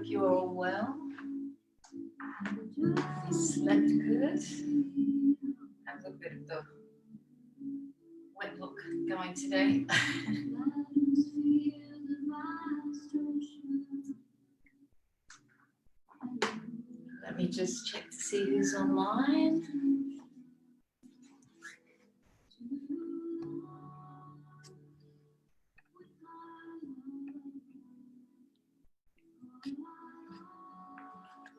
hope you're all well. You slept good. Have a little bit of the wet look going today. Let me just check to see who's online.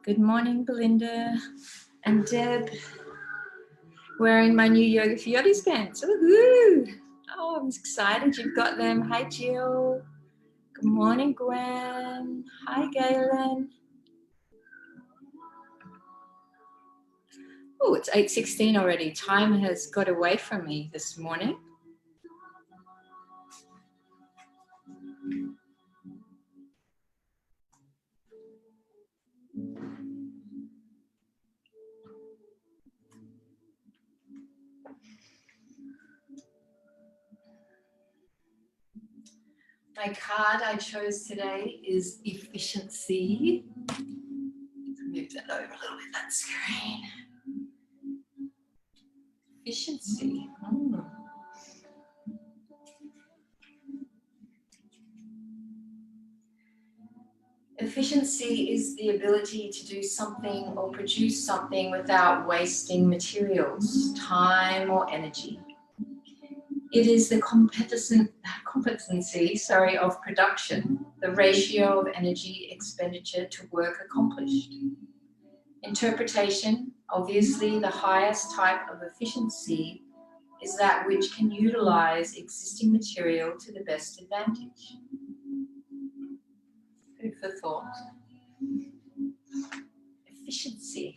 Good morning, Belinda and Deb. Wearing my new Yoga4Yachties pants. Woohoo! Oh, I'm excited you've got them. Hi, Jill. Good morning, Gwen. Hi, Galen. Oh, it's 8:16 already. Time has got away from me this morning. My card I chose today is efficiency. Let's move that over a little bit, that screen. Efficiency. Efficiency is the ability to do something or produce something without wasting materials, time or energy. It is the competency of production, the ratio of energy expenditure to work accomplished. Interpretation, obviously the highest type of efficiency is that which can utilize existing material to the best advantage. Food for thought. Efficiency.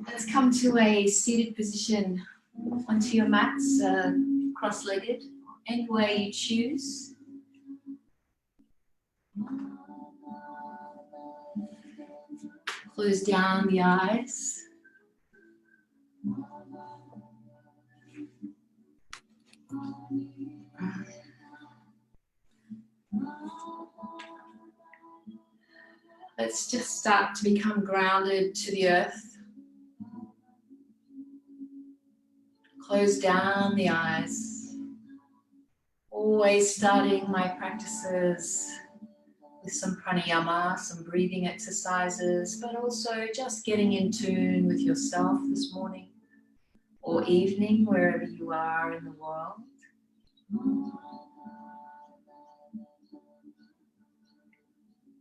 Let's come to a seated position onto your mats, cross-legged, any way you choose. Close down the eyes. Let's just start to become grounded to the earth. Close down the eyes. Always starting my practices with some pranayama, some breathing exercises, but also just getting in tune with yourself this morning or evening, wherever you are in the world.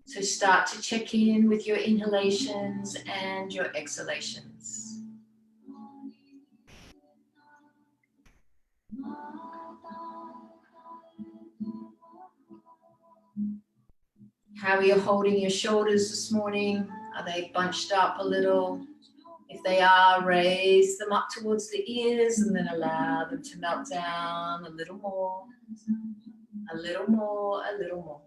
So start to check in with your inhalations and your exhalations. How are you holding your shoulders this morning? Are they bunched up a little? If they are, raise them up towards the ears and then allow them to melt down a little more, a little more, a little more.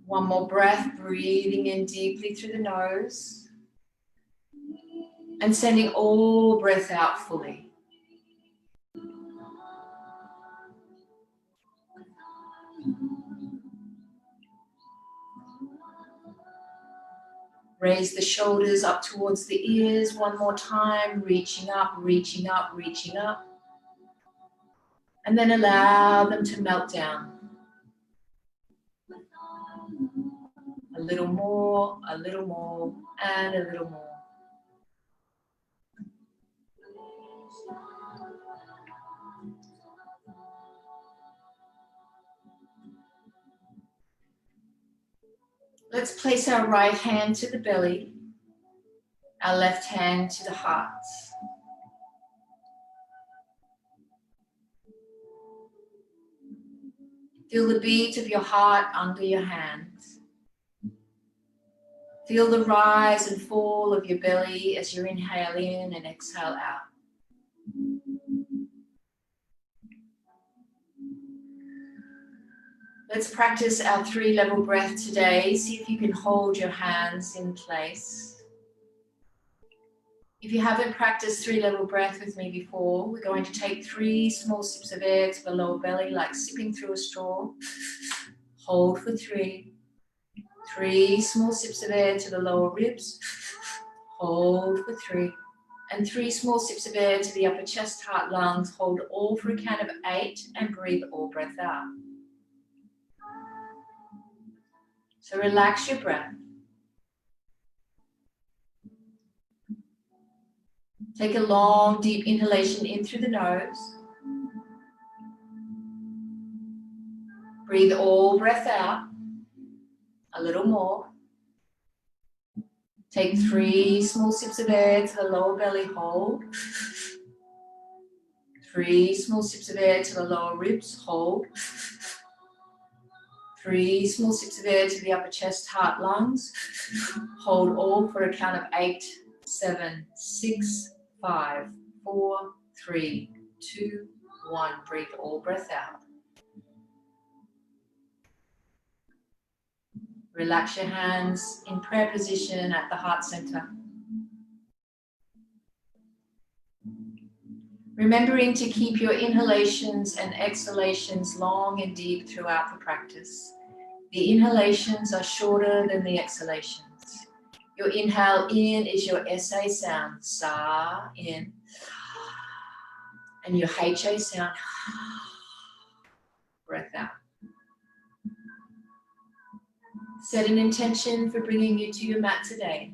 One more breath, breathing in deeply through the nose and sending all breath out fully. Raise the shoulders up towards the ears one more time, reaching up, reaching up, reaching up. And then allow them to melt down. A little more, and a little more. Let's place our right hand to the belly, our left hand to the heart. Feel the beat of your heart under your hands. Feel the rise and fall of your belly as you inhale in and exhale out. Let's practice our 3-level breath today. See if you can hold your hands in place. If you haven't practiced 3-level breath with me before, we're going to take 3 small sips of air to the lower belly, like sipping through a straw. Hold for 3. 3 small sips of air to the lower ribs. Hold for 3. And 3 small sips of air to the upper chest, heart, lungs. Hold all for a count of 8 and breathe all breath out. So relax your breath. Take a long, deep inhalation in through the nose. Breathe all breath out. A little more. Take 3 small sips of air to the lower belly, hold. 3 small sips of air to the lower ribs, hold. 3 small sips of air to the upper chest, heart, lungs. Hold all for a count of 8, 7, 6, 5, 4, 3, 2, 1. Breathe all breath out. Relax your hands in prayer position at the heart center. Remembering to keep your inhalations and exhalations long and deep throughout the practice. The inhalations are shorter than the exhalations. Your inhale in is your SA sound, sa, in. And your HA sound, breath out. Set an intention for bringing you to your mat today.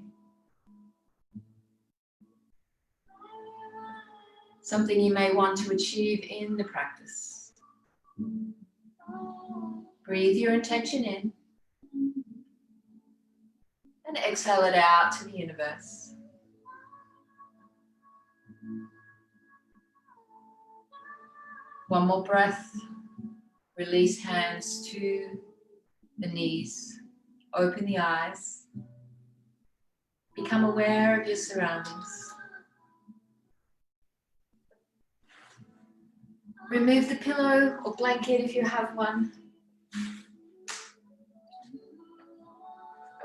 Something you may want to achieve in the practice. Breathe your intention in and exhale it out to the universe. One more breath. Release hands to the knees. Open the eyes. Become aware of your surroundings. Remove the pillow or blanket if you have one.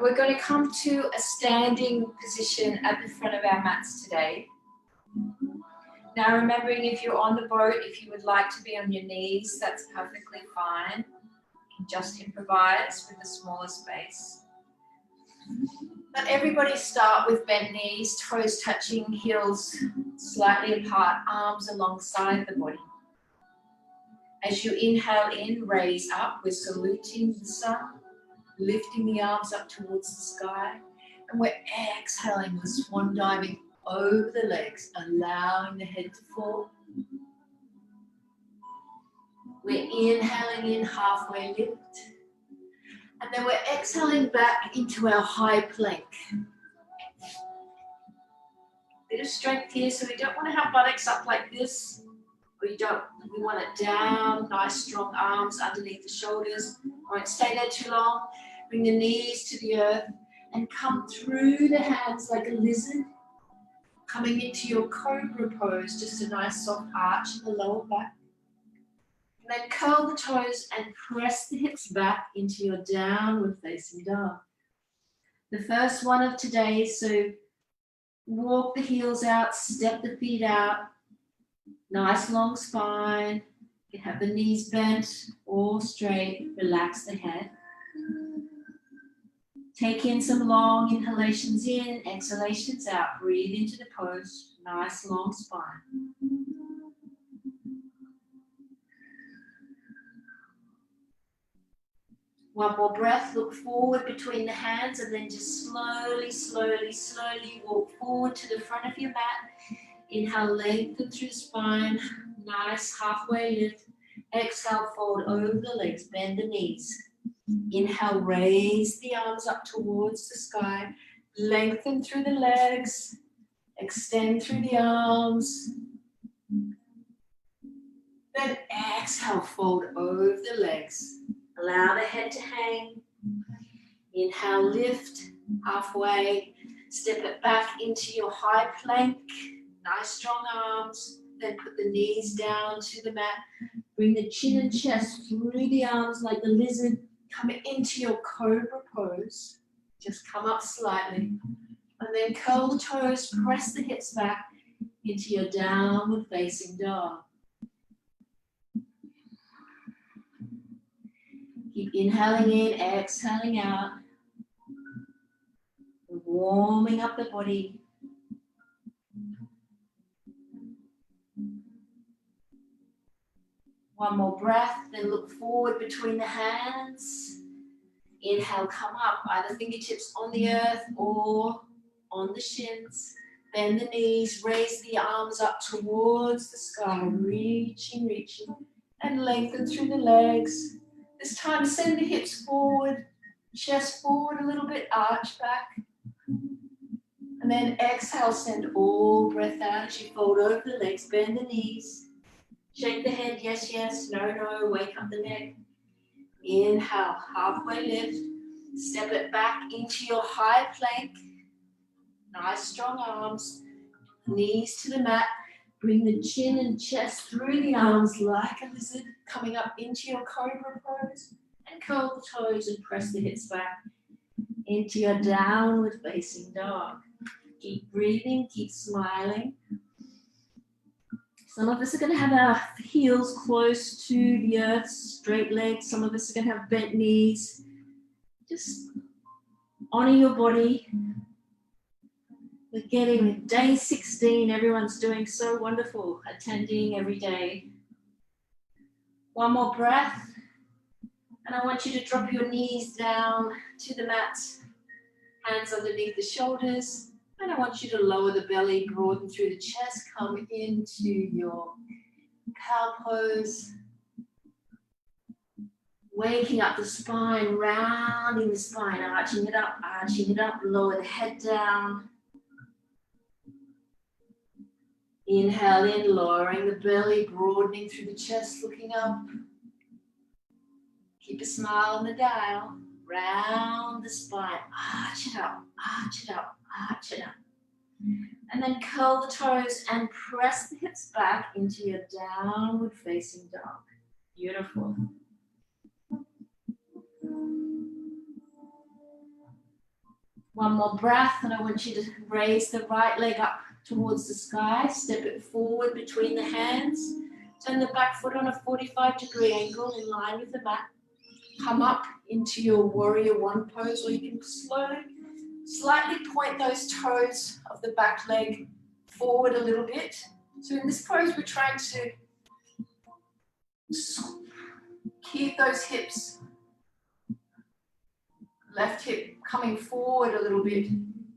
We're going to come to a standing position at the front of our mats today. Now remembering, if you're on the boat, if you would like to be on your knees, that's perfectly fine. Just improvise with a smaller space. Let everybody start with bent knees, toes touching, heels slightly apart, arms alongside the body. As you inhale in, raise up. We're saluting the sun, lifting the arms up towards the sky. And we're exhaling, we're swan diving over the legs, allowing the head to fall. We're inhaling in, halfway lift. And then we're exhaling back into our high plank. Bit of strength here, so we don't want to have buttocks up like this. We want it down, nice strong arms underneath the shoulders. Won't stay there too long. Bring the knees to the earth and come through the hands like a lizard. Coming into your cobra pose, just a nice soft arch in the lower back. And then curl the toes and press the hips back into your downward facing dog. The first one of today, so walk the heels out, step the feet out. Nice long spine. You can have the knees bent or straight. Relax the head. Take in some long inhalations in, exhalations out. Breathe into the pose. Nice long spine. One more breath. Look forward between the hands and then just slowly, slowly, slowly walk forward to the front of your mat. Inhale, lengthen through the spine, nice halfway lift. Exhale, fold over the legs, bend the knees. Inhale, raise the arms up towards the sky. Lengthen through the legs, extend through the arms. Then exhale, fold over the legs. Allow the head to hang. Inhale, lift halfway. Step it back into your high plank. Nice strong arms, then put the knees down to the mat. Bring the chin and chest through the arms like the lizard. Come into your cobra pose. Just come up slightly. And then curl the toes, press the hips back into your downward facing dog. Keep inhaling in, exhaling out. Warming up the body. One more breath, then look forward between the hands. Inhale, come up, either fingertips on the earth or on the shins. Bend the knees, raise the arms up towards the sky, reaching, reaching, and lengthen through the legs. This time, send the hips forward, chest forward a little bit, arch back. And then exhale, send all breath out as you fold over the legs, bend the knees. Shake the head, yes, yes, no, no, wake up the neck. Inhale, halfway lift. Step it back into your high plank. Nice strong arms, knees to the mat. Bring the chin and chest through the arms like a lizard, coming up into your cobra pose. And curl the toes and press the hips back into your downward facing dog. Keep breathing, keep smiling. Some of us are going to have our heels close to the earth, straight legs. Some of us are going to have bent knees. Just honor your body. We're getting day 16. Everyone's doing so wonderful, attending every day. One more breath. And I want you to drop your knees down to the mat, hands underneath the shoulders. And I want you to lower the belly, broaden through the chest, come into your cow pose. Waking up the spine, rounding the spine, arching it up, lower the head down. Inhale in, lowering the belly, broadening through the chest, looking up. Keep a smile on the dial. Round the spine, arch it up, arch it up, arch it up. And then curl the toes and press the hips back into your downward facing dog. Beautiful. One more breath, and I want you to raise the right leg up towards the sky. Step it forward between the hands. Turn the back foot on a 45-degree angle in line with the mat. Come up into your warrior one pose, or you can slowly, slightly point those toes of the back leg forward a little bit. So in this pose, we're trying to keep those hips, left hip coming forward a little bit,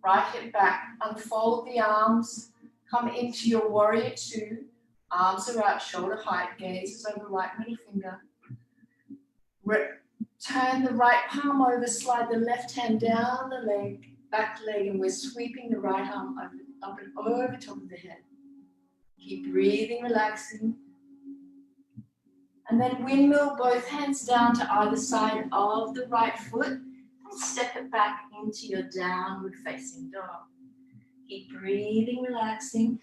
right hip back. Unfold the arms, come into your warrior two. Arms are out, shoulder height, gaze is over right middle finger. Turn the right palm over, slide the left hand down the leg, back leg, and we're sweeping the right arm up and over top of the head. Keep breathing, relaxing. And then windmill both hands down to either side of the right foot and step it back into your downward facing dog. Keep breathing, relaxing.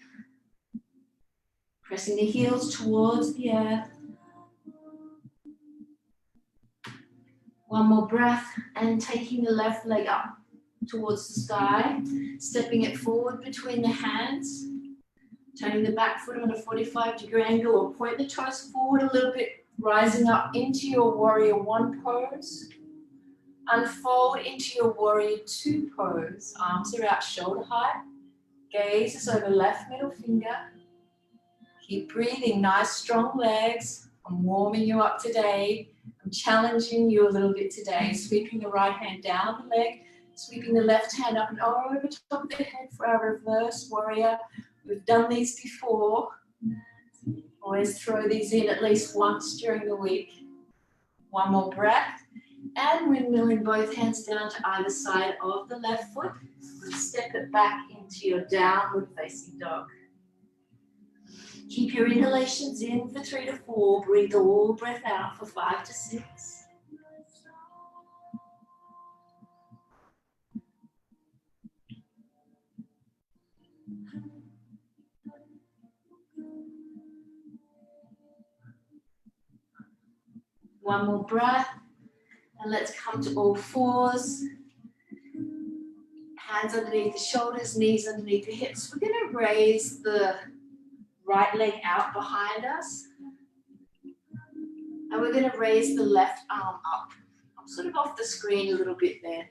Pressing the heels towards the earth. One more breath and taking the left leg up towards the sky, stepping it forward between the hands, turning the back foot on a 45-degree angle or point the toes forward a little bit, rising up into your warrior one pose. Unfold into your warrior two pose. Arms are out, shoulder height. Gaze is over left middle finger. Keep breathing, nice strong legs. I'm warming you up today. I'm challenging you a little bit today. Sweeping the right hand down the leg, sweeping the left hand up and over top of the head for our reverse warrior. We've done these before. Always throw these in at least once during the week. One more breath. And windmilling both hands down to either side of the left foot. Step it back into your downward facing dog. Keep your inhalations in for 3 to 4. Breathe all breath out for 5 to 6. One more breath. And let's come to all fours. Hands underneath the shoulders, knees underneath the hips. We're going to raise the right leg out behind us. And we're going to raise the left arm up. I'm sort of off the screen a little bit there.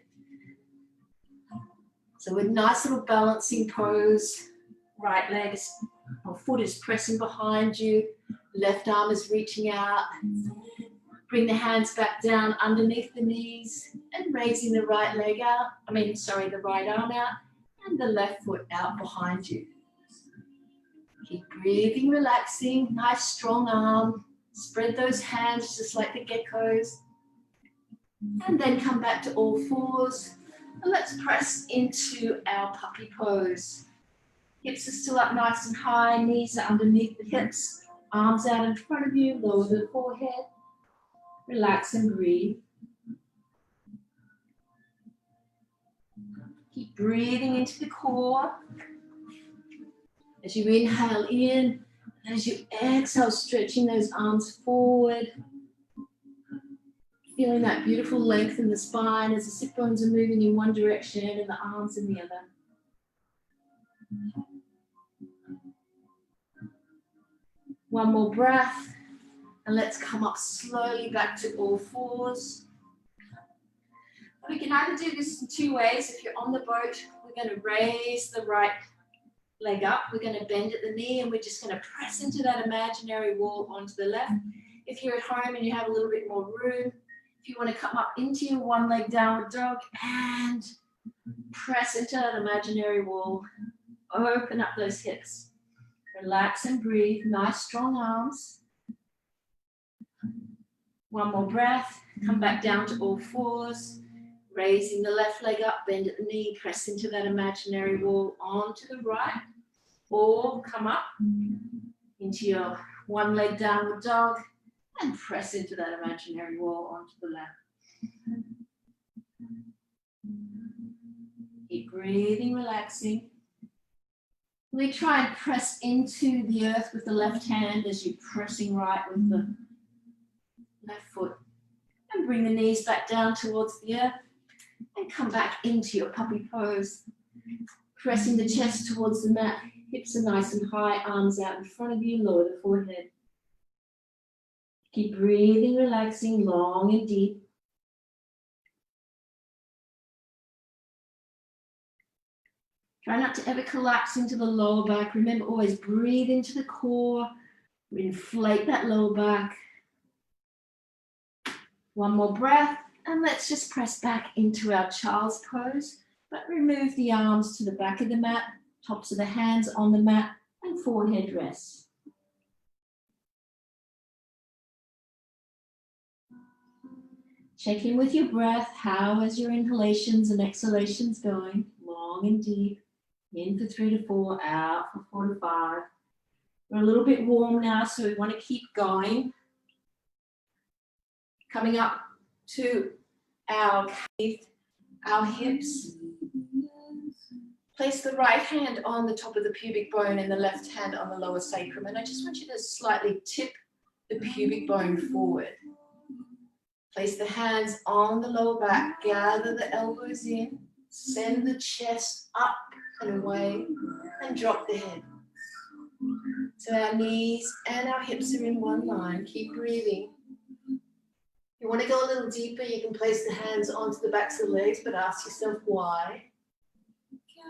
So with nice little balancing pose, right leg or foot is pressing behind you, left arm is reaching out. Bring the hands back down underneath the knees and raising the right leg out, the right arm out and the left foot out behind you. Keep breathing, relaxing, nice strong arm. Spread those hands just like the geckos. And then come back to all fours. And let's press into our puppy pose. Hips are still up nice and high, knees are underneath the hips, arms out in front of you, lower the forehead. Relax and breathe. Keep breathing into the core. As you inhale in, and as you exhale, stretching those arms forward. Feeling that beautiful length in the spine as the sit bones are moving in one direction and the arms in the other. One more breath. And let's come up slowly back to all fours. We can either do this in two ways. If you're on the boat, we're going to raise the right leg up. We're going to bend at the knee and we're just going to press into that imaginary wall onto the left. If you're at home and you have a little bit more room, if you want to come up into your one leg downward dog and press into that imaginary wall, open up those hips. Relax and breathe. Nice strong arms. One more breath, come back down to all fours, raising the left leg up, bend at the knee, press into that imaginary wall onto the right, or come up into your one leg downward dog and press into that imaginary wall onto the left. Keep breathing, relaxing. We try and press into the earth with the left hand as you're pressing right with the left foot, and bring the knees back down towards the earth and come back into your puppy pose, pressing the chest towards the mat, hips are nice and high, arms out in front of you, lower the forehead. Keep breathing, relaxing, long and deep. Try not to ever collapse into the lower back. Remember, always breathe into the core, inflate that lower back. One more breath, and let's just press back into our child's pose, but remove the arms to the back of the mat, tops of the hands on the mat, and forehead rests. Check in with your breath. How is your inhalations and exhalations going? Long and deep. In for 3 to 4, out for 4 to 5. We're a little bit warm now, so we want to keep going. Coming up to our hips. Place the right hand on the top of the pubic bone and the left hand on the lower sacrum. And I just want you to slightly tip the pubic bone forward. Place the hands on the lower back. Gather the elbows in. Send the chest up and away. And drop the head. So our knees and our hips are in one line. Keep breathing. If you want to go a little deeper, you can place the hands onto the backs of the legs, but ask yourself why.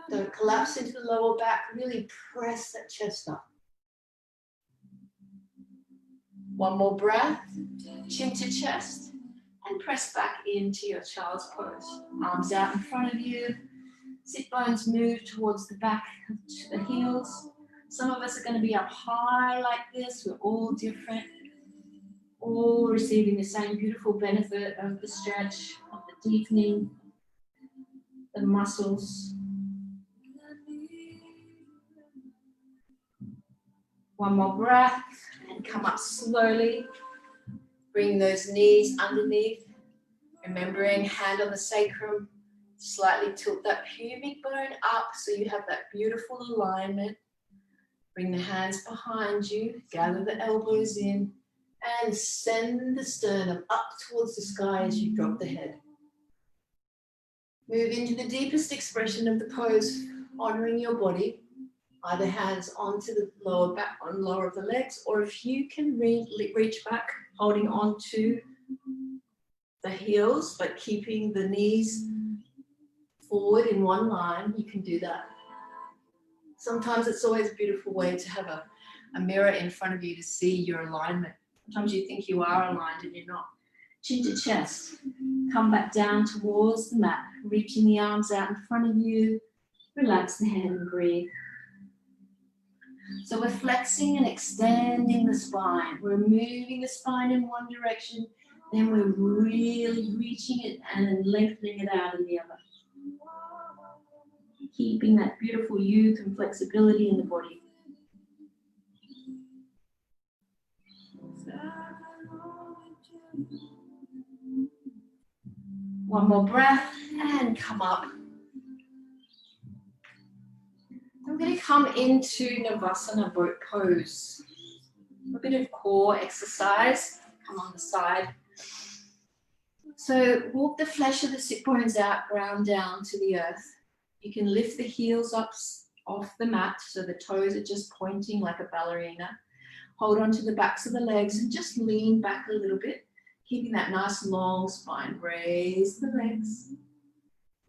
Don't collapse into the lower back. Really press that chest up. One more breath. Chin to chest. And press back into your child's pose. Arms out in front of you. Sit bones move towards the back to the heels. Some of us are going to be up high like this. We're all different. All receiving the same beautiful benefit of the stretch, of the deepening, the muscles. One more breath and come up slowly. Bring those knees underneath. Remembering hand on the sacrum. Slightly tilt that pubic bone up so you have that beautiful alignment. Bring the hands behind you. Gather the elbows in. And send the sternum up towards the sky as you drop the head. Move into the deepest expression of the pose, honoring your body. Either hands onto the lower back, on lower of the legs, or if you can reach back, holding on to the heels, but keeping the knees forward in one line, you can do that. Sometimes it's always a beautiful way to have a mirror in front of you to see your alignment. Sometimes you think you are aligned and you're not. Chin to chest. Come back down towards the mat, reaching the arms out in front of you. Relax the head and breathe. So we're flexing and extending the spine. We're moving the spine in one direction, then we're really reaching it and lengthening it out in the other. Keeping that beautiful youth and flexibility in the body. One more breath and come up. I'm going to come into Navasana boat pose. A bit of core exercise. Come on the side. So walk the flesh of the sit bones out, ground down to the earth. You can lift the heels up off the mat so the toes are just pointing like a ballerina. Hold on to the backs of the legs and just lean back a little bit, keeping that nice long spine. Raise the legs,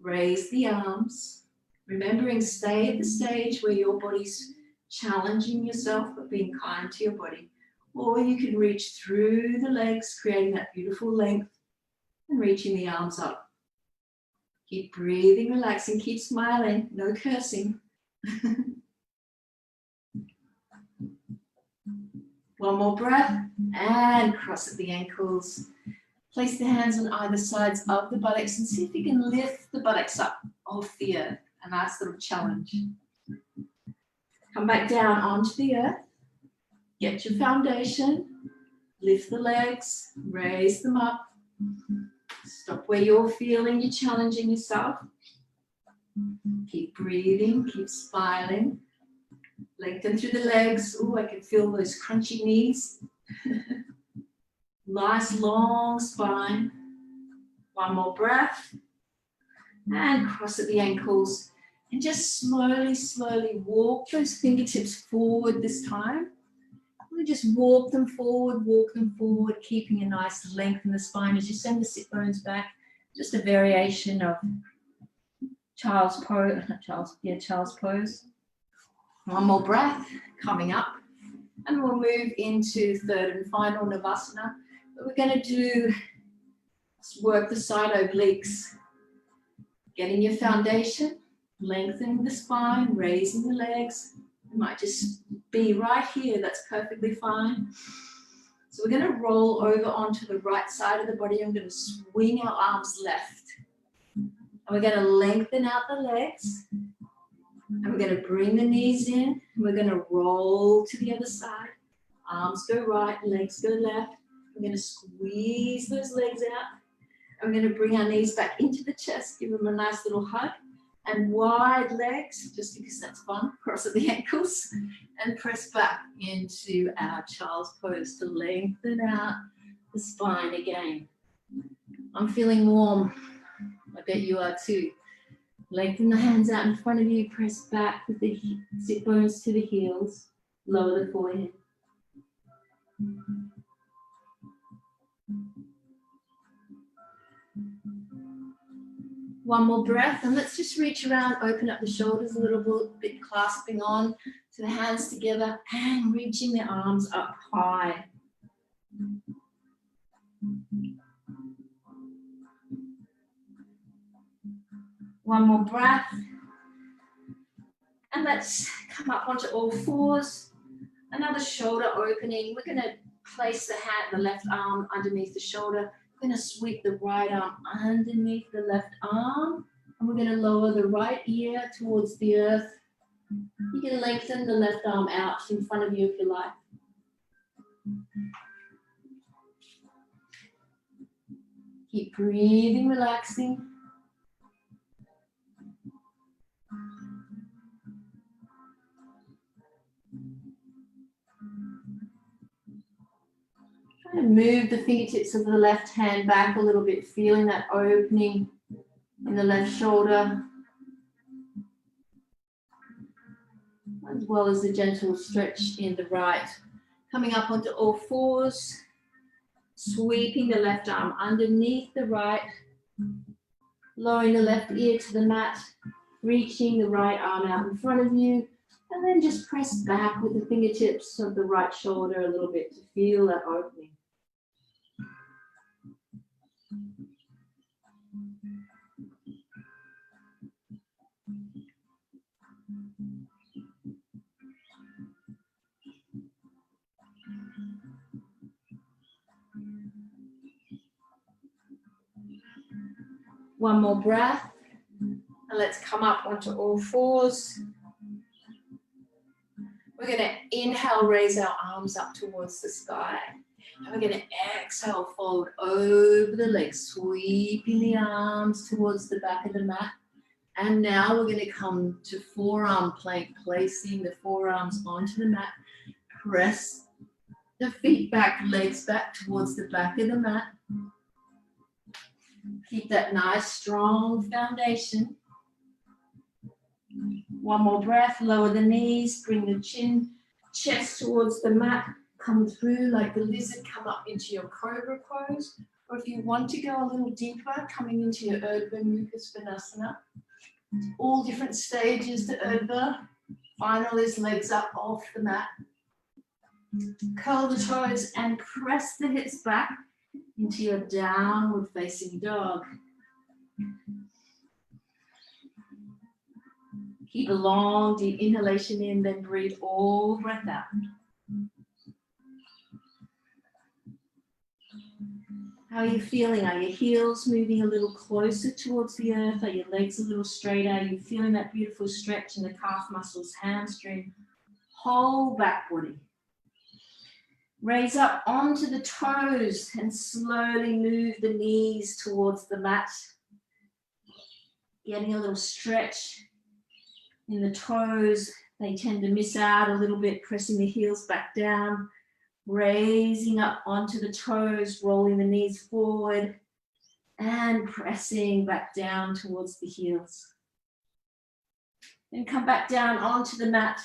raise the arms. Remembering, stay at the stage where your body's challenging yourself but being kind to your body. Or you can reach through the legs, creating that beautiful length and reaching the arms up. Keep breathing, relaxing, keep smiling, no cursing. One more breath and cross at the ankles. Place the hands on either sides of the buttocks and see if you can lift the buttocks up off the earth. A nice little challenge. Come back down onto the earth. Get your foundation. Lift the legs. Raise them up. Stop where you're feeling you're challenging yourself. Keep breathing. Keep smiling. Lengthen through the legs. Oh, I can feel those crunchy knees. Nice long spine. One more breath. And cross at the ankles. And just slowly, slowly walk those fingertips forward this time. We just walk them forward, keeping a nice length in the spine as you send the sit bones back. Just a variation of child's pose, child's pose. One more breath, coming up. And we'll move into third and final Navasana. What we're going to do is work the side obliques. Getting your foundation. Lengthening the spine, raising the legs. You might just be right here, that's perfectly fine. So we're going to roll over onto the right side of the body. I'm going to swing our arms left. And we're going to lengthen out the legs. And we're going to bring the knees in. And we're going to roll to the other side. Arms go right, legs go left. We're going to squeeze those legs out. And we're going to bring our knees back into the chest, give them a nice little hug. And wide legs, just because that's fun, cross at the ankles, and press back into our child's pose to lengthen out the spine again. I'm feeling warm. I bet you are too. Lengthen the hands out in front of you, press back with the sit bones to the heels, lower the forehead. One more breath, and let's just reach around, open up the shoulders a little bit, clasping on to the hands together and reaching the arms up high. One more breath. And let's come up onto all fours. Another shoulder opening. We're going to place the left arm underneath the shoulder. We're going to sweep the right arm underneath the left arm. And we're going to lower the right ear towards the earth. You can lengthen the left arm out in front of you if you like. Keep breathing, relaxing. And move the fingertips of the left hand back a little bit, feeling that opening in the left shoulder, as well as the gentle stretch in the right. Coming up onto all fours, sweeping the left arm underneath the right, lowering the left ear to the mat, reaching the right arm out in front of you, and then just press back with the fingertips of the right shoulder a little bit to feel that opening. One more breath, and let's come up onto all fours. We're going to inhale, raise our arms up towards the sky. And we're going to exhale, fold over the legs, sweeping the arms towards the back of the mat. And now we're going to come to forearm plank, placing the forearms onto the mat. Press the feet back, legs back towards the back of the mat. Keep that nice, strong foundation. One more breath, lower the knees, bring the chin, chest towards the mat, come through like the lizard, come up into your cobra pose. Or if you want to go a little deeper, coming into your Urdhva Mukha Svanasana. All different stages to Urdhva. Final is legs up off the mat. Curl the toes and press the hips back into your downward facing dog. Keep a long, deep inhalation in, then breathe all breath out. How are you feeling? Are your heels moving a little closer towards the earth? Are your legs a little straighter? Are you feeling that beautiful stretch in the calf muscles, hamstring, whole back body? Raise up onto the toes and slowly move the knees towards the mat. Getting a little stretch in the toes. They tend to miss out a little bit, pressing the heels back down. Raising up onto the toes, rolling the knees forward and pressing back down towards the heels. Then come back down onto the mat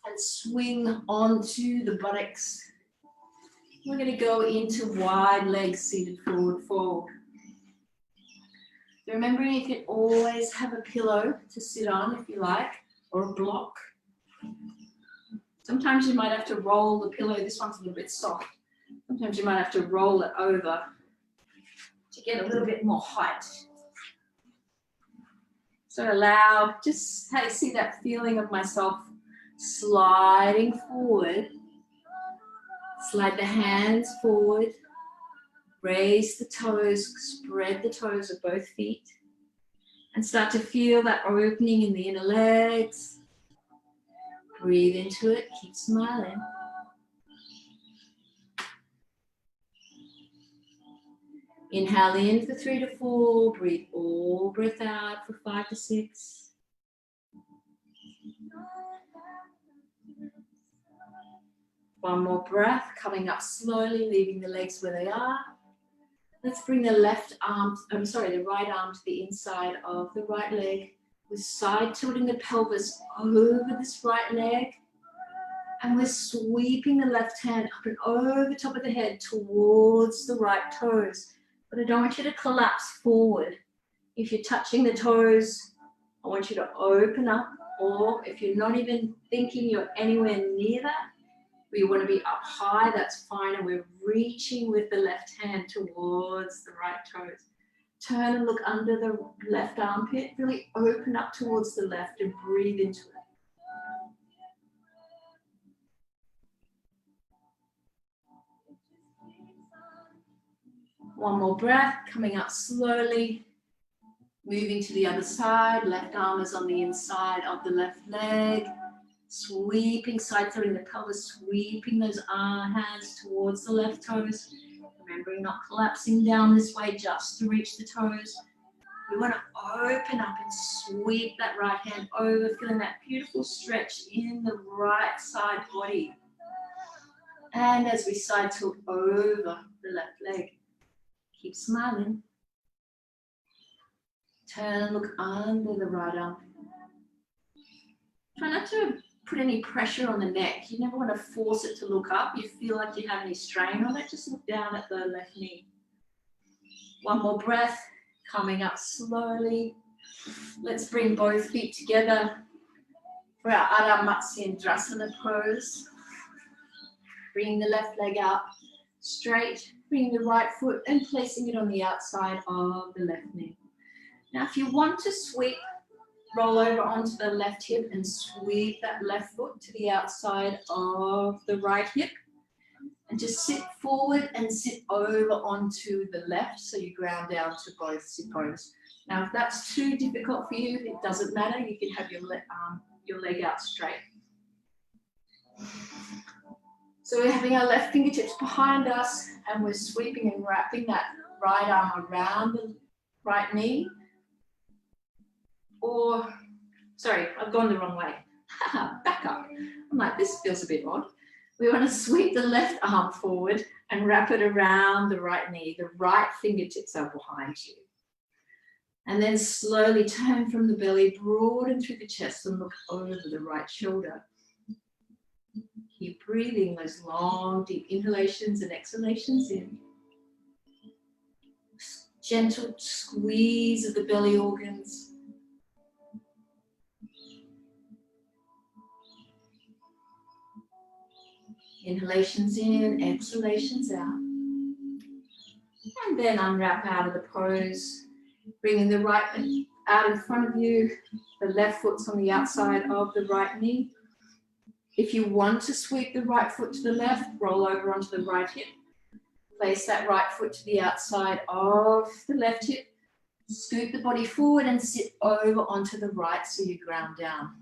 and swing onto the buttocks. We're going to go into wide legs, seated forward fold. Remembering you can always have a pillow to sit on if you like, or a block. Sometimes you might have to roll the pillow. This one's a little bit soft. Sometimes you might have to roll it over to get a little bit more height. So allow, just see that feeling of myself sliding forward. Slide the hands forward. Raise the toes, spread the toes of both feet. And start to feel that opening in the inner legs. Breathe into it, keep smiling. Inhale in for 3 to 4, breathe all breath out for 5 to 6. One more breath, coming up slowly, leaving the legs where they are. Let's bring the right arm to the inside of the right leg. We're side tilting the pelvis over this right leg. And we're sweeping the left hand up and over top of the head towards the right toes. But I don't want you to collapse forward. If you're touching the toes, I want you to open up. Or if you're not even thinking you're anywhere near that, but you want to be up high, that's fine. And we're reaching with the left hand towards the right toes. Turn and look under the left armpit. Really open up towards the left and breathe into it. One more breath, coming up slowly. Moving to the other side. Left arm is on the inside of the left leg. Sweeping, side tilting the pelvis, sweeping those hands towards the left toes. Remembering not collapsing down this way just to reach the toes. We want to open up and sweep that right hand over, feeling that beautiful stretch in the right side body. And as we side tilt over the left leg, keep smiling. Turn, look under the right arm. Try not to put any pressure on the neck. You never want to force it to look up. You feel like you have any strain on it, just look down at the left knee. One more breath, coming up slowly. Let's bring both feet together for our Adho Matsyendrasana pose. Bring the left leg out straight, bring the right foot and placing it on the outside of the left knee. Now if you want to sweep, roll over onto the left hip and sweep that left foot to the outside of the right hip. And just sit forward and sit over onto the left so you ground down to both sit bones. Now if that's too difficult for you, it doesn't matter. You can have your leg out straight. So we're having our left fingertips behind us and we're sweeping and wrapping that right arm around the right knee. Or, sorry, I've gone the wrong way. Back up. I'm like, this feels a bit odd. We want to sweep the left arm forward and wrap it around the right knee. The right fingertips are behind you. And then slowly turn from the belly, broaden through the chest and look over the right shoulder. Keep breathing those long, deep inhalations and exhalations in. Gentle squeeze of the belly organs. Inhalations in, exhalations out. And then unwrap out of the pose, bringing the right out in front of you. The left foot's on the outside of the right knee. If you want to sweep the right foot to the left, roll over onto the right hip. Place that right foot to the outside of the left hip. Scoot the body forward and sit over onto the right so you ground down.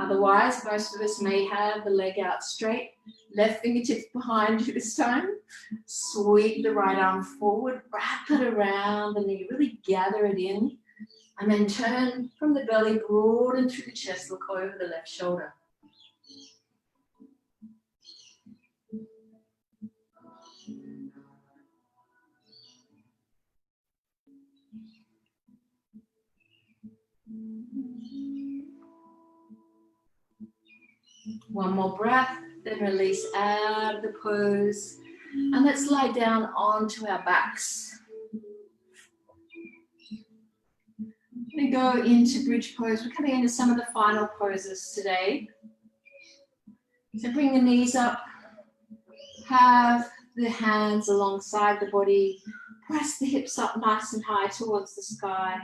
Otherwise, most of us may have the leg out straight, left fingertips behind you this time. Sweep the right arm forward, wrap it around the knee, really gather it in. And then turn from the belly, broaden through the chest, look over the left shoulder. One more breath, then release out of the pose. And let's lie down onto our backs. We go into bridge pose. We're coming into some of the final poses today. So bring the knees up, have the hands alongside the body, press the hips up nice and high towards the sky.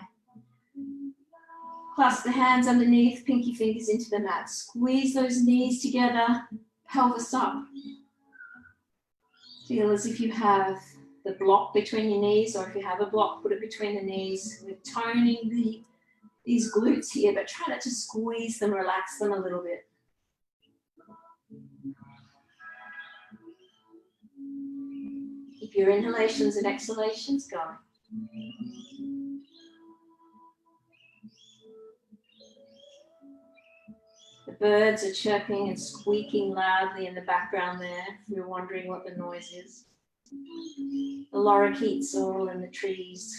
Clasp the hands underneath, pinky fingers into the mat. Squeeze those knees together, pelvis up. Feel as if you have the block between your knees, or if you have a block, put it between the knees. We're toning these glutes here, but try not to squeeze them, relax them a little bit. Keep your inhalations and exhalations going. The birds are chirping and squeaking loudly in the background there. If you're wondering what the noise is. The lorikeets are all in the trees.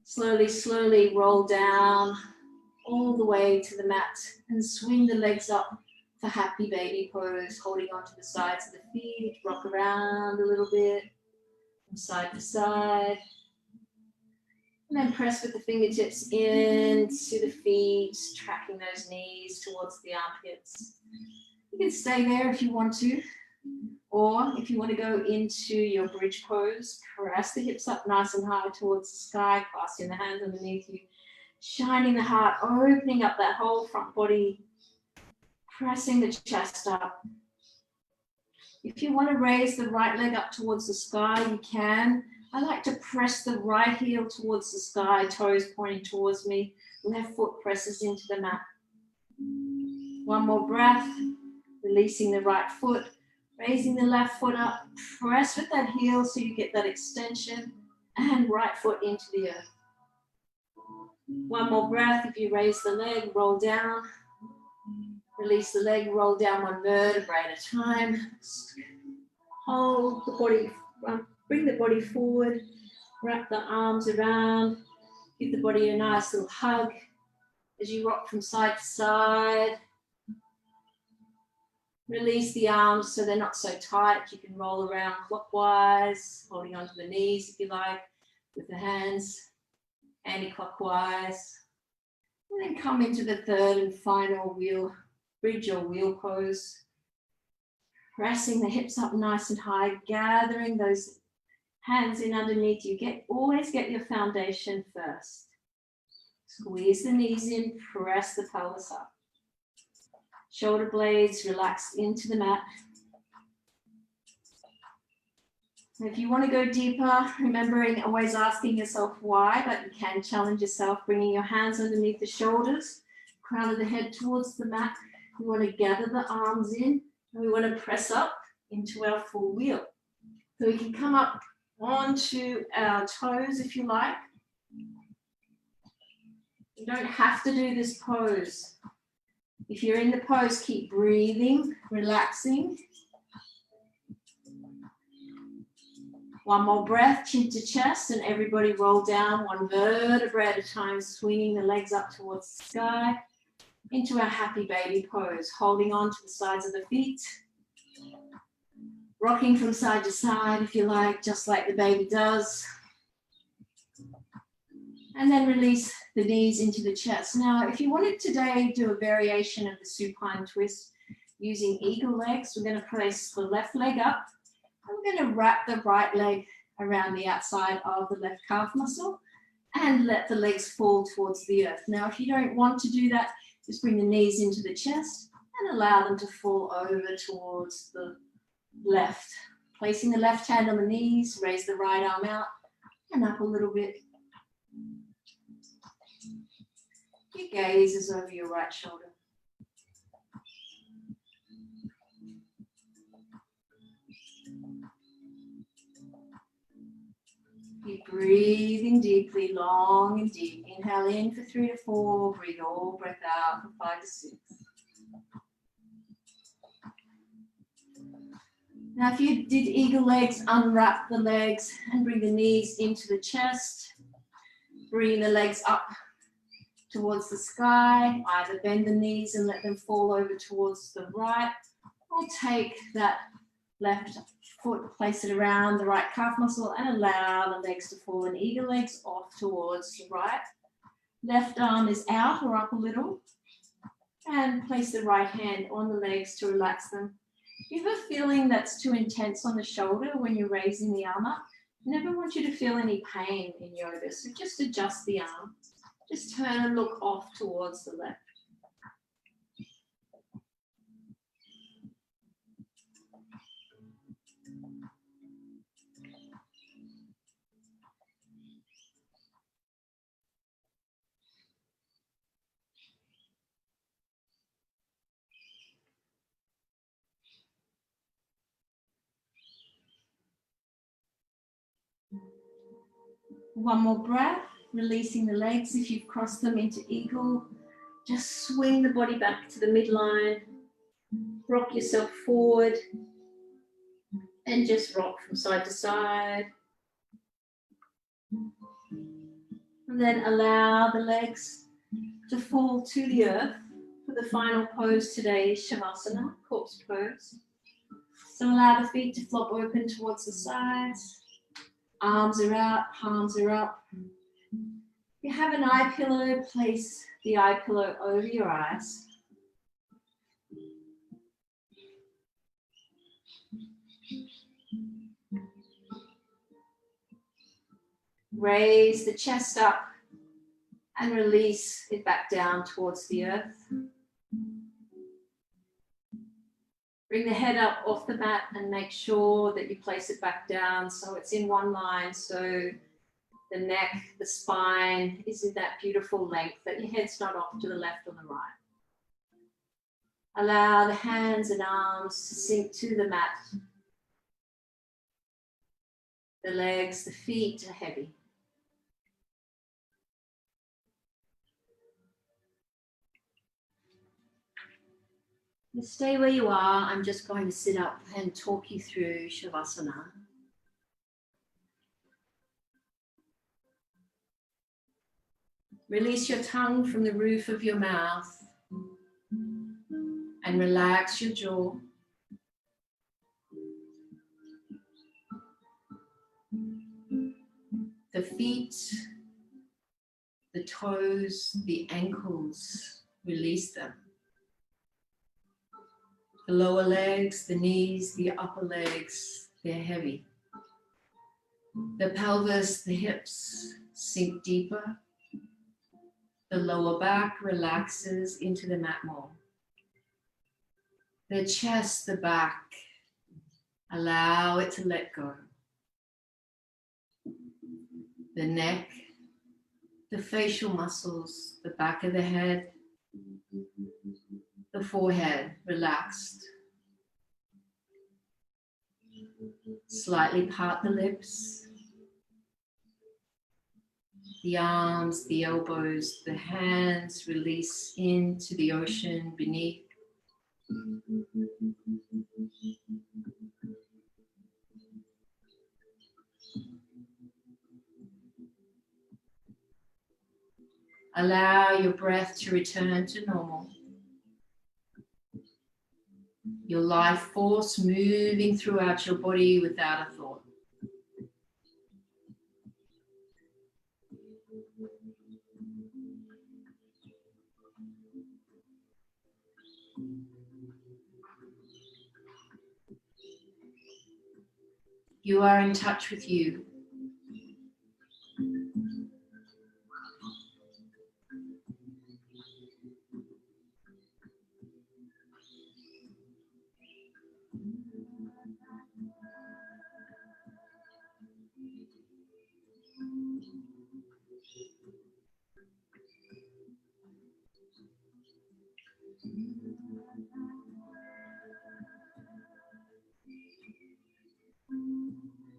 Slowly, slowly roll down all the way to the mat and swing the legs up for happy baby pose, holding onto the sides of the feet. Rock around a little bit from side to side. And then press with the fingertips into the feet, tracking those knees towards the armpits. You can stay there if you want to, or if you want to go into your bridge pose, press the hips up nice and high towards the sky, clasping the hands underneath you, shining the heart, opening up that whole front body, pressing the chest up. If you want to raise the right leg up towards the sky, you can. I like to press the right heel towards the sky, toes pointing towards me, left foot presses into the mat. One more breath, releasing the right foot, raising the left foot up, press with that heel so you get that extension, and right foot into the earth. One more breath, if you raise the leg, roll down. Release the leg, roll down one vertebrae at a time. Hold the body, bring the body forward, wrap the arms around, give the body a nice little hug as you rock from side to side. Release the arms so they're not so tight. You can roll around clockwise, holding onto the knees if you like, with the hands anti-clockwise. And then come into the third and final wheel, bridge or wheel pose. Pressing the hips up nice and high, gathering those hands in underneath you. Always get your foundation first. Squeeze the knees in, press the pelvis up. Shoulder blades relaxed into the mat. If you want to go deeper, remembering always asking yourself why, but you can challenge yourself, bringing your hands underneath the shoulders, crown of the head towards the mat. We want to gather the arms in, and we want to press up into our full wheel. So we can come up onto our toes if you like. You don't have to do this pose. If you're in the pose, keep breathing, relaxing. One more breath, chin to chest, and everybody roll down one vertebrae at a time, swinging the legs up towards the sky into our happy baby pose, holding on to the sides of the feet, rocking from side to side if you like, just like the baby does. And then release the knees into the chest. Now, if you wanted today, do a variation of the supine twist using eagle legs. We're going to place the left leg up. And we're going to wrap the right leg around the outside of the left calf muscle and let the legs fall towards the earth. Now, if you don't want to do that, just bring the knees into the chest and allow them to fall over towards the left. Placing the left hand on the knees, raise the right arm out and up a little bit. Your gaze is over your right shoulder. Keep breathing deeply, long and deep. Inhale in for 3 to 4. Breathe all breath out for 5 to 6. Now, if you did eagle legs, unwrap the legs and bring the knees into the chest. Bring the legs up towards the sky. Either bend the knees and let them fall over towards the right, or take that left foot, place it around the right calf muscle and allow the legs to fall, and eagle legs off towards the right. Left arm is out or up a little, and place the right hand on the legs to relax them. If you have a feeling that's too intense on the shoulder when you're raising the arm up, I never want you to feel any pain in yoga, so just adjust the arm. Just turn and look off towards the left. One more breath, releasing the legs. If you've crossed them into eagle, just swing the body back to the midline, rock yourself forward, and just rock from side to side. And then allow the legs to fall to the earth for the final pose today, Shavasana, corpse pose. So allow the feet to flop open towards the sides. Arms are out, palms are up. If you have an eye pillow, place the eye pillow over your eyes. Raise the chest up and release it back down towards the earth. Bring the head up off the mat and make sure that you place it back down so it's in one line, so the neck, the spine is in that beautiful length, that your head's not off to the left or the right. Allow the hands and arms to sink to the mat. The legs, the feet are heavy. And stay where you are. I'm just going to sit up and talk you through Shavasana. Release your tongue from the roof of your mouth and relax your jaw. The feet, the toes, the ankles, release them. The lower legs, the knees, the upper legs, they're heavy. The pelvis, the hips sink deeper. The lower back relaxes into the mat more. The chest, the back, allow it to let go. The neck, the facial muscles, the back of the head, the forehead relaxed. Slightly part the lips. The arms, the elbows, the hands release into the ocean beneath. Allow your breath to return to normal. Your life force moving throughout your body without a thought. You are in touch with you.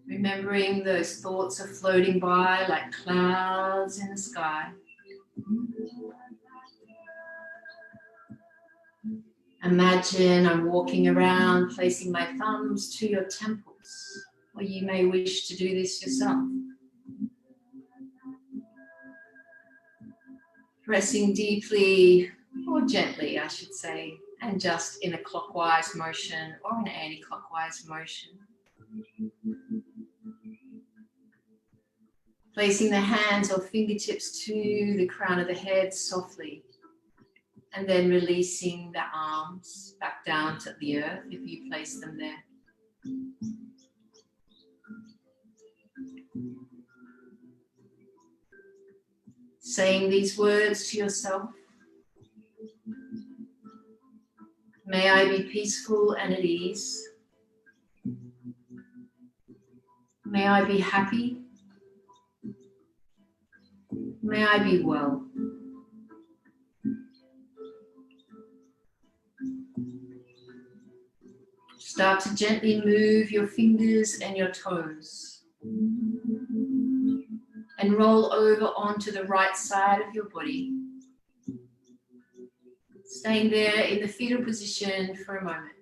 Remembering those thoughts are floating by like clouds in the sky. Imagine I'm walking around, placing my thumbs to your temples, or you may wish to do this yourself. Pressing deeply, or gently, I should say, and just in a clockwise motion or an anti-clockwise motion. Placing the hands or fingertips to the crown of the head softly, and then releasing the arms back down to the earth if you place them there. Saying these words to yourself. May I be peaceful and at ease. May I be happy. May I be well. Start to gently move your fingers and your toes. And roll over onto the right side of your body. Staying there in the fetal position for a moment.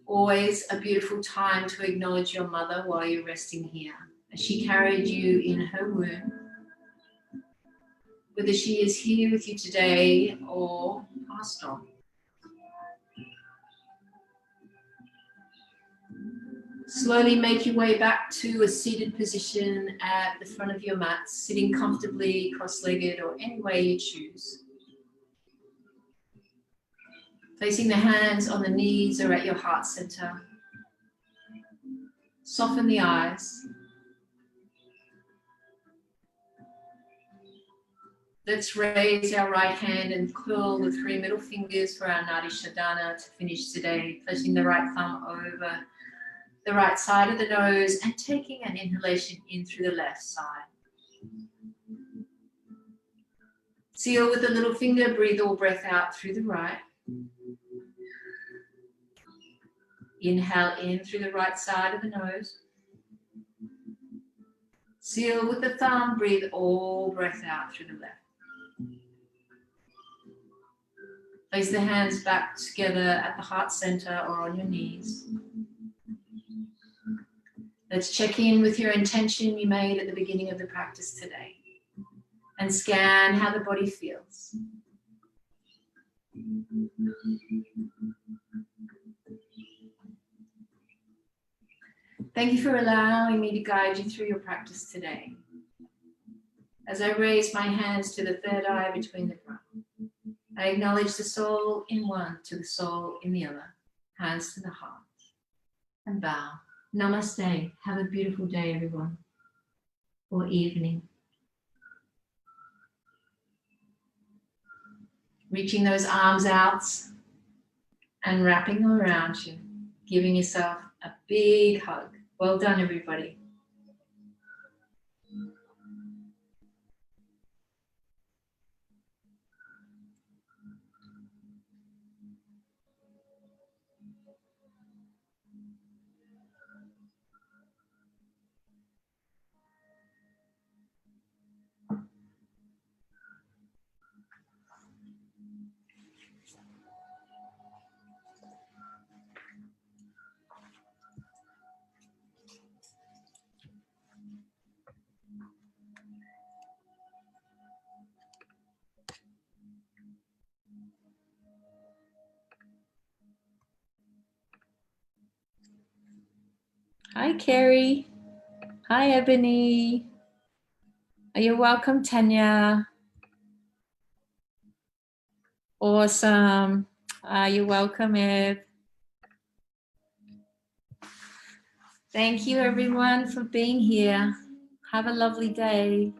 Always a beautiful time to acknowledge your mother while you're resting here, as she carried you in her womb. Whether she is here with you today or passed on. Slowly make your way back to a seated position at the front of your mat, sitting comfortably, cross-legged, or any way you choose. Placing the hands on the knees or at your heart center. Soften the eyes. Let's raise our right hand and curl the 3 middle fingers for our Nadi Shodhana to finish today, placing the right thumb over the right side of the nose and taking an inhalation in through the left side. Seal with the little finger, breathe all breath out through the right. Inhale in through the right side of the nose. Seal with the thumb, breathe all breath out through the left. Place the hands back together at the heart center or on your knees. Let's check in with your intention you made at the beginning of the practice today and scan how the body feels. Thank you for allowing me to guide you through your practice today. As I raise my hands to the third eye between the brow, I acknowledge the soul in one to the soul in the other, hands to the heart, and bow. Namaste. Have a beautiful day, everyone, or evening. Reaching those arms out and wrapping them around you, giving yourself a big hug. Well done, everybody. Hi, Carrie. Hi, Ebony. You're welcome, Tanya. Awesome. You're welcome, Eb. Thank you, everyone, for being here. Have a lovely day.